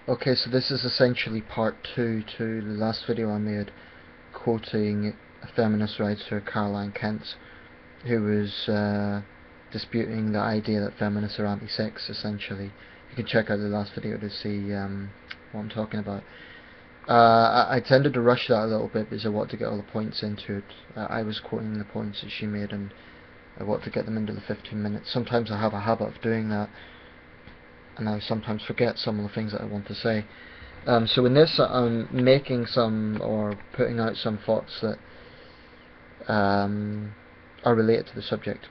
Okay, so this is essentially part 2 to the last video I made quoting a feminist writer, Caroline Kent, who was disputing the idea that feminists are anti-sex, essentially. You can check out the last video to see what I'm talking about. I tended to rush that a little bit because I wanted to get all the points into it. I was quoting the points that she made and I wanted to get them into the 15 minutes. Sometimes I have a habit of doing that, and I sometimes forget some of the things that I want to say. So in this, I'm making some, or putting out some thoughts that are related to the subject.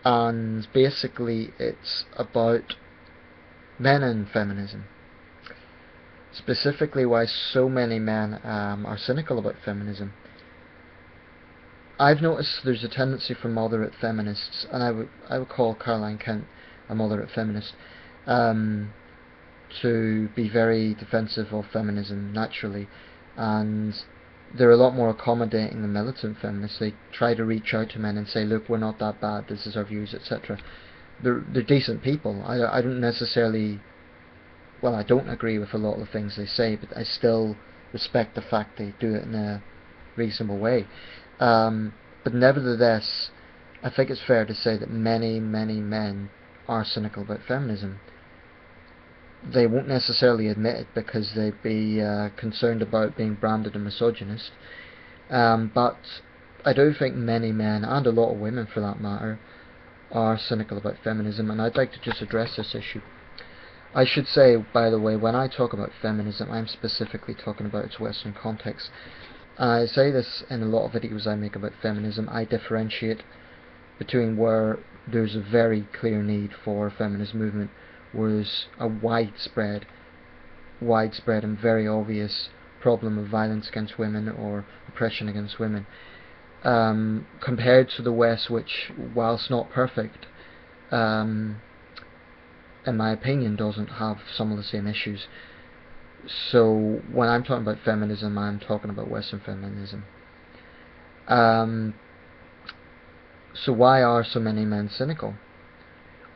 And basically it's about men and feminism. Specifically why so many men are cynical about feminism. I've noticed there's a tendency for moderate feminists, and I would call Caroline Kent a moderate feminist, to be very defensive of feminism naturally, and they're a lot more accommodating than militant feminists. They try to reach out to men and say, look, we're not that bad, this is our views, etc. They're decent people. I don't necessarily, well, I don't agree with a lot of the things they say, but I still respect the fact they do it in a reasonable way. But nevertheless, I think it's fair to say that many men are cynical about feminism. They won't necessarily admit it because they'd be concerned about being branded a misogynist, but I do think many men, and a lot of women for that matter, are cynical about feminism, and I'd like to just address this issue. I should say, by the way, when I talk about feminism, I'm specifically talking about its Western context. I say this in a lot of videos I make about feminism. I differentiate between where there's a very clear need for a feminist movement, whereas a widespread and very obvious problem of violence against women or oppression against women, compared to the West, which, whilst not perfect, in my opinion, doesn't have some of the same issues. So when I'm talking about feminism, I'm talking about Western feminism. So why are so many men cynical?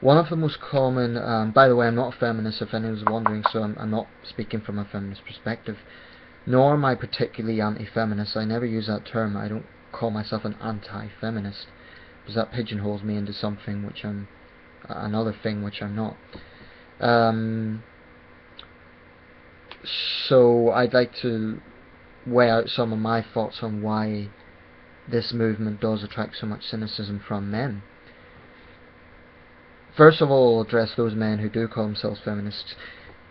One of the most common, by the way, I'm not a feminist if anyone's wondering, so I'm not speaking from a feminist perspective, nor am I particularly anti-feminist. I never use that term. I don't call myself an anti-feminist, because that pigeonholes me into something which I'm, another thing which I'm not. So I'd like to weigh out some of my thoughts on why this movement does attract so much cynicism from men. First of all, I'll address those men who do call themselves feminists.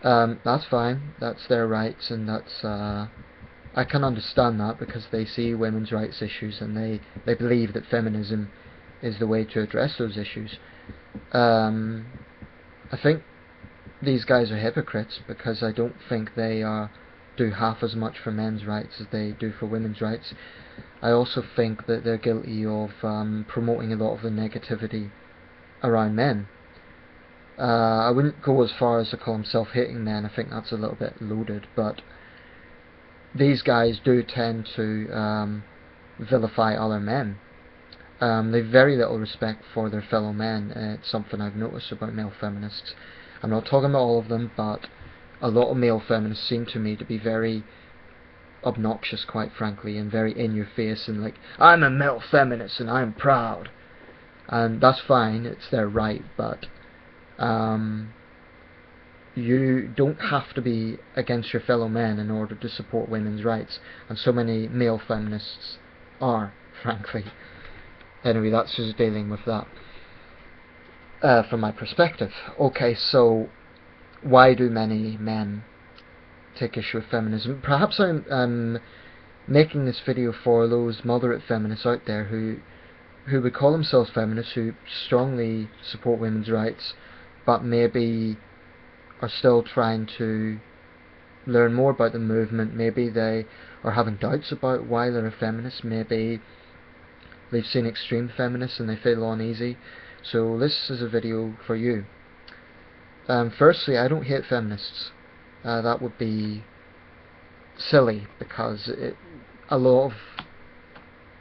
That's fine, that's their rights, and that's I can understand that because they see women's rights issues and they believe that feminism is the way to address those issues. I think these guys are hypocrites because I don't think they do half as much for men's rights as they do for women's rights. I also think that they're guilty of promoting a lot of the negativity around men. I wouldn't go as far as to call them self-hating men. I think that's a little bit loaded, but these guys do tend to vilify other men. They've very little respect for their fellow men. It's something I've noticed about male feminists. I'm not talking about all of them, but a lot of male feminists seem to me to be very obnoxious, quite frankly, and very in your face, and like, I'm a male feminist and I'm proud. And that's fine, it's their right, but you don't have to be against your fellow men in order to support women's rights, and so many male feminists are, frankly. Anyway, that's just dealing with that from my perspective. Okay, so why do many men take issue with feminism? Perhaps I'm making this video for those moderate feminists out there who would call themselves feminists, who strongly support women's rights, but maybe are still trying to learn more about the movement. Maybe they are having doubts about why they're a feminist. Maybe they've seen extreme feminists and they feel uneasy. So this is a video for you. Firstly, I don't hate feminists. That would be silly because a lot of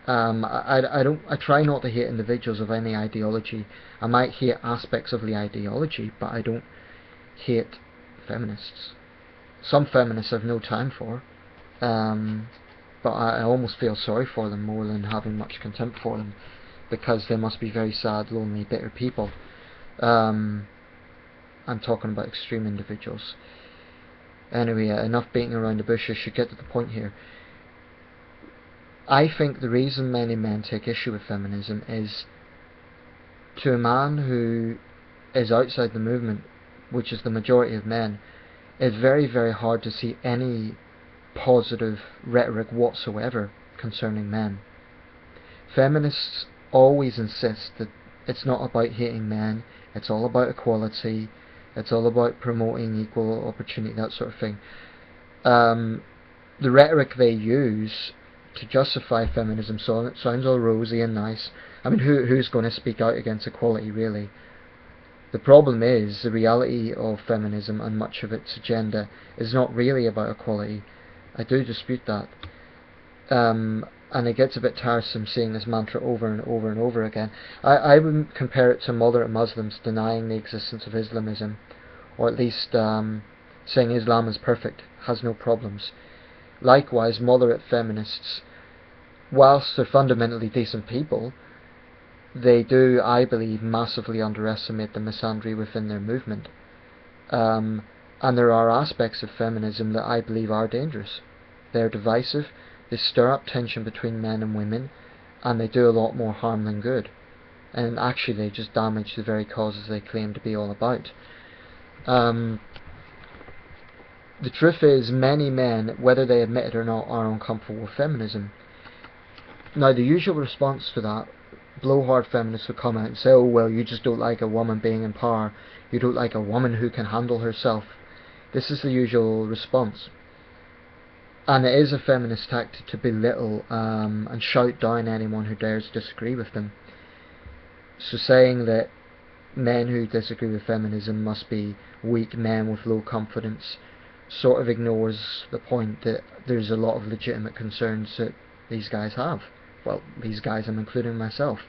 I try not to hate individuals of any ideology. I might hate aspects of the ideology, but I don't hate feminists. Some feminists have no time for, but I almost feel sorry for them more than having much contempt for them, because they must be very sad, lonely, bitter people. I'm talking about extreme individuals. Anyway, enough beating around the bush. I should get to the point here. I think the reason many men take issue with feminism is, to a man who is outside the movement, which is the majority of men, it's very, very hard to see any positive rhetoric whatsoever concerning men. Feminists always insist that it's not about hating men, it's all about equality, it's all about promoting equal opportunity, that sort of thing. The rhetoric they use to justify feminism sounds all rosy and nice. I mean, who's going to speak out against equality, really? The problem is, the reality of feminism and much of its agenda is not really about equality. I do dispute that. And it gets a bit tiresome seeing this mantra over and over and over again. I would compare it to moderate Muslims denying the existence of Islamism, or at least saying Islam is perfect, has no problems. Likewise, moderate feminists, whilst they're fundamentally decent people, they do, I believe, massively underestimate the misandry within their movement. And there are aspects of feminism that I believe are dangerous. They're divisive, they stir up tension between men and women, and they do a lot more harm than good. And actually they just damage the very causes they claim to be all about. The truth is, many men, whether they admit it or not, are uncomfortable with feminism. Now, the usual response to that, blowhard feminists will come out and say, oh well, you just don't like a woman being in power, you don't like a woman who can handle herself. This is the usual response. And it is a feminist tactic to belittle and shout down anyone who dares disagree with them. So saying that men who disagree with feminism must be weak men with low confidence sort of ignores the point that there's a lot of legitimate concerns that these guys have. Well, these guys, I'm including myself.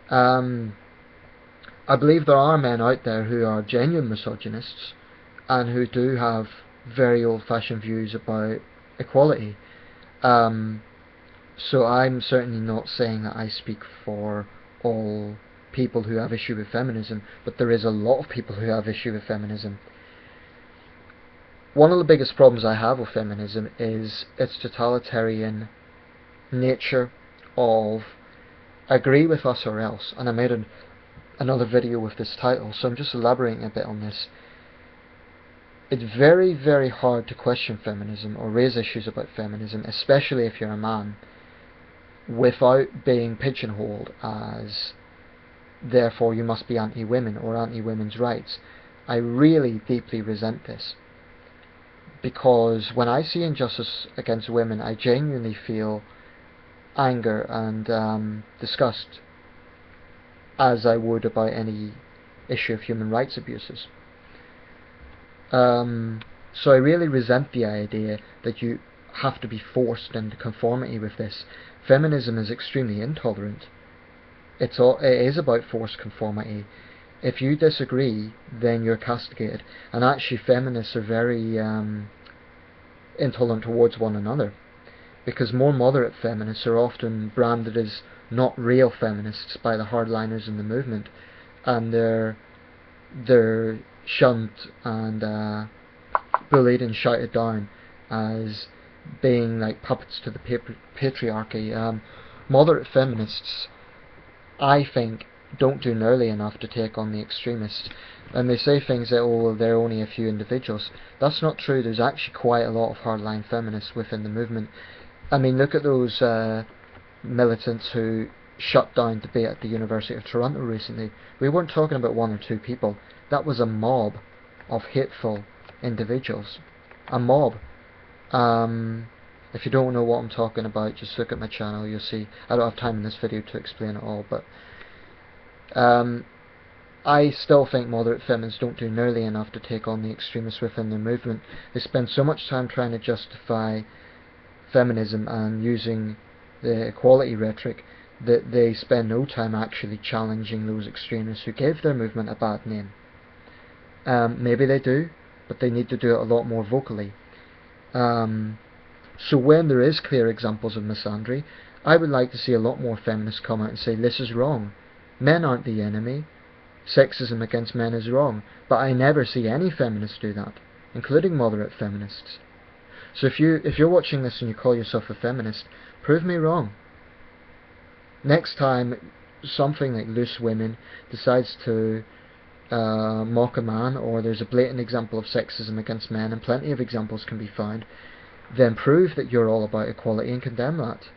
I believe there are men out there who are genuine misogynists and who do have very old-fashioned views about equality. So I'm certainly not saying that I speak for all people who have issue with feminism, but there is a lot of people who have issue with feminism. One of the biggest problems I have with feminism is its totalitarian nature of agree with us or else, and I made another video with this title, so I'm just elaborating a bit on this. It's very, very hard to question feminism or raise issues about feminism, especially if you're a man, without being pigeonholed as therefore you must be anti-women or anti-women's rights. I really deeply resent this, because when I see injustice against women, I genuinely feel anger and disgust, as I would about any issue of human rights abuses. So I really resent the idea that you have to be forced into conformity with this. Feminism is extremely intolerant. It is about forced conformity. If you disagree, then you're castigated. And actually feminists are very intolerant towards one another, because more moderate feminists are often branded as not real feminists by the hardliners in the movement, and they're shunned and bullied and shouted down as being like puppets to the patriarchy. Moderate feminists, I think, don't do nearly enough to take on the extremists. And they say things that, oh, well, they're only a few individuals. That's not true. There's actually quite a lot of hardline feminists within the movement. I mean, look at those militants who shut down debate at the University of Toronto recently. We weren't talking about one or two people. That was a mob of hateful individuals. A mob. If you don't know what I'm talking about, just look at my channel, you'll see. I don't have time in this video to explain it all, but I still think moderate feminists don't do nearly enough to take on the extremists within their movement. They spend so much time trying to justify feminism and using the equality rhetoric that they spend no time actually challenging those extremists who gave their movement a bad name. Maybe they do, but they need to do it a lot more vocally. So when there is clear examples of misandry, I would like to see a lot more feminists come out and say, this is wrong. Men aren't the enemy. Sexism against men is wrong. But I never see any feminists do that, including moderate feminists. So if you're watching this and you call yourself a feminist, prove me wrong. Next time something like Loose Women decides to mock a man, or there's a blatant example of sexism against men, and plenty of examples can be found, then prove that you're all about equality and condemn that.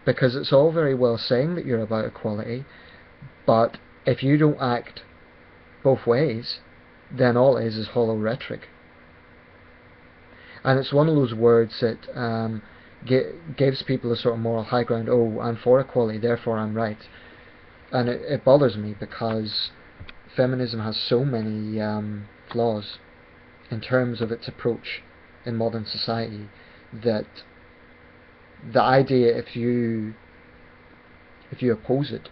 Because it's all very well saying that you're about equality, but if you don't act both ways, then all it is hollow rhetoric. And it's one of those words that gives people a sort of moral high ground. Oh, I'm for equality, therefore I'm right. And it bothers me, because feminism has so many flaws in terms of its approach in modern society, that the idea, if you oppose it,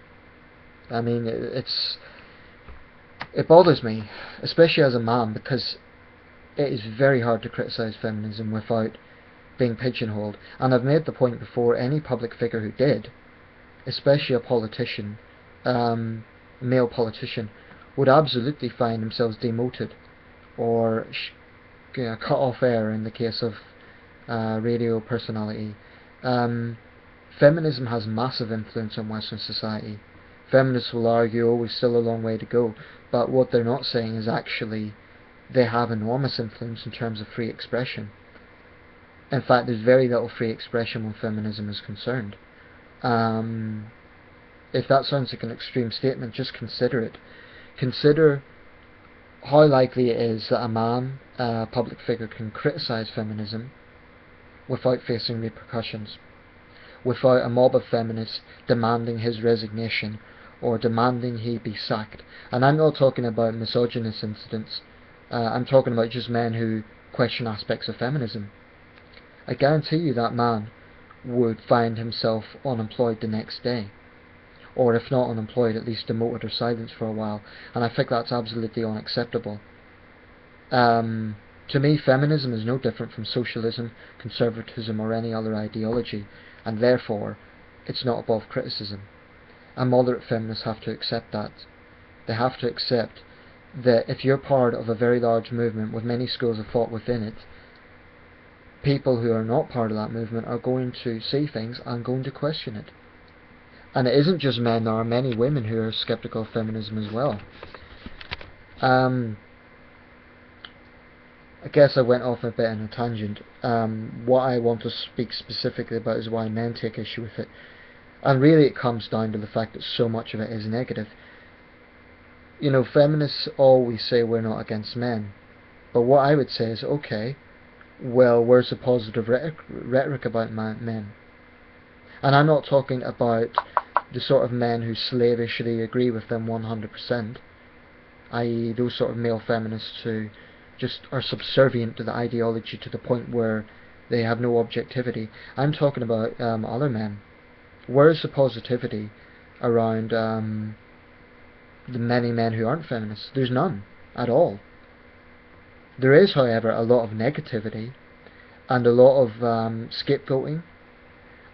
I mean, it bothers me, especially as a man, because it is very hard to criticise feminism without being pigeonholed. And I've made the point before, any public figure who did, especially a politician, male politician, would absolutely find themselves demoted or cut off air in the case of radio personality. Feminism has massive influence on Western society. Feminists will argue, oh, we've still a long way to go, but what they're not saying is actually they have enormous influence in terms of free expression. In fact, there's very little free expression when feminism is concerned. If that sounds like an extreme statement, just consider it. Consider how likely it is that a man, a public figure, can criticise feminism without facing repercussions, without a mob of feminists demanding his resignation or demanding he be sacked. And I'm not talking about misogynist incidents. I'm talking about just men who question aspects of feminism. I guarantee you that man would find himself unemployed the next day, or if not unemployed, at least demoted or silenced for a while, and I think that's absolutely unacceptable. To me, feminism is no different from socialism, conservatism, or any other ideology, and therefore it's not above criticism. And moderate feminists have to accept that. They have to accept that if you're part of a very large movement with many schools of thought within it, people who are not part of that movement are going to see things and going to question it. And it isn't just men, there are many women who are skeptical of feminism as well. I guess I went off a bit on a tangent. What I want to speak specifically about is why men take issue with it. And really it comes down to the fact that so much of it is negative. You know, feminists always say we're not against men. But what I would say is, okay, well, where's the positive rhetoric about men? And I'm not talking about the sort of men who slavishly agree with them 100%, i.e. those sort of male feminists who just are subservient to the ideology to the point where they have no objectivity. I'm talking about other men. Where's the positivity around the many men who aren't feminists? There's none at all. There is, however, a lot of negativity and a lot of scapegoating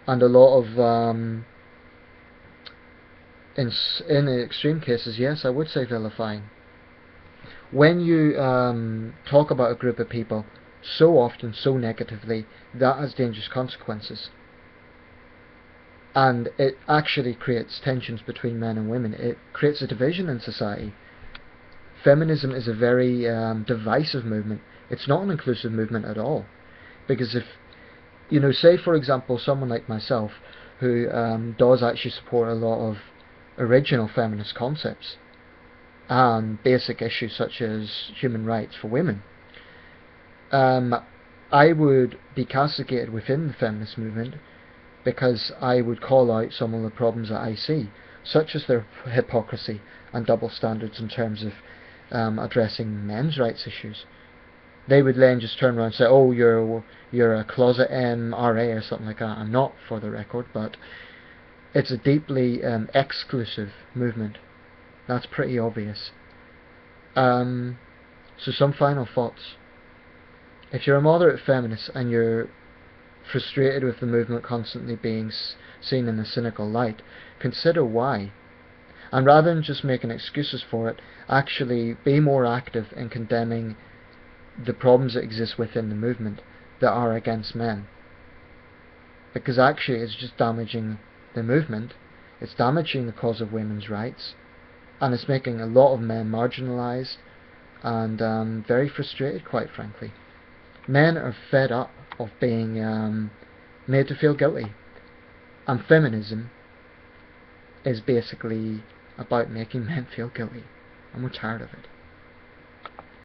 and a lot of, in extreme cases, yes, I would say vilifying. When you talk about a group of people so often, so negatively, that has dangerous consequences. And it actually creates tensions between men and women. It creates a division in society. Feminism is a very divisive movement. It's not an inclusive movement at all. Because if, you know, say for example someone like myself who does actually support a lot of original feminist concepts and basic issues such as human rights for women, I would be castigated within the feminist movement because I would call out some of the problems that I see, such as their hypocrisy and double standards in terms of addressing men's rights issues. They would then just turn around and say, oh, you're a closet MRA or something like that. I'm not, for the record, but it's a deeply exclusive movement. That's pretty obvious. So some final thoughts. If you're a moderate feminist and you're frustrated with the movement constantly being seen in a cynical light, consider why. And rather than just making excuses for it, actually be more active in condemning the problems that exist within the movement that are against men. Because actually it's just damaging the movement, it's damaging the cause of women's rights, and it's making a lot of men marginalised and very frustrated, quite frankly. Men are fed up of being made to feel guilty, and feminism is basically about making men feel guilty, and we're tired of it.